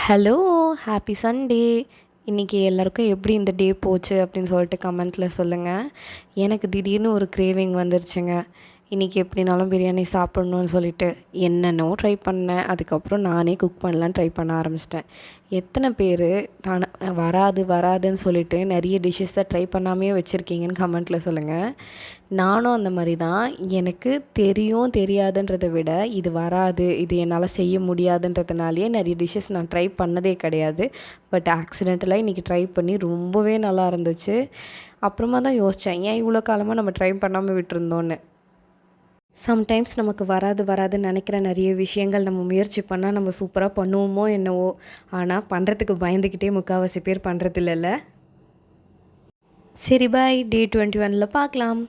Hello! Happy Sunday. இன்றைக்கி எல்லாருக்கும் எப்படி இந்த டே போச்சு அப்படின்னு சொல்லிட்டு கமெண்ட்டில் சொல்லுங்கள். எனக்கு திடீர்னு ஒரு கிரேவிங் வந்துருச்சுங்க. இன்றைக்கி எப்படினாலும் பிரியாணி சாப்பிட்ணுன்னு சொல்லிட்டு என்னென்னவோ ட்ரை பண்ணேன். அதுக்கப்புறம் நானே குக் பண்ணலான்னு ட்ரை பண்ண ஆரம்பிச்சிட்டேன். எத்தனை பேர் வராதுன்னு சொல்லிட்டு நிறைய டிஷ்ஷஸை ட்ரை பண்ணாமையே வச்சுருக்கீங்கன்னு கமெண்ட்டில் சொல்லுங்கள். நானும் அந்த மாதிரி தான். எனக்கு தெரியாதுன்றதை விட இது வராது, இது என்னால் செய்ய முடியாதுன்றதுனாலேயே நிறைய டிஷ்ஷஸ் நான் ட்ரை பண்ணதே கிடையாது. பட் ஆக்சிடென்டலாக இன்றைக்கி ட்ரை பண்ணி ரொம்பவே நல்லா இருந்துச்சு. அப்புறமா தான் யோசித்தேன், ஏன் இவ்வளோ காலமாக நம்ம ட்ரை பண்ணாமல் விட்டுருந்தோன்னு. சம்டைம்ஸ் நமக்கு வராதுன்னு நினைக்கிற நிறைய விஷயங்கள் நம்ம முயற்சி பண்ணால் நம்ம சூப்பராக பண்ணுவோமோ என்னவோ, ஆனால் பண்ணுறதுக்கு பயந்துக்கிட்டே முக்கால்வாசி பேர் பண்ணுறதில்லல்ல. சரி பாய், டே 21ல் பார்க்கலாம்.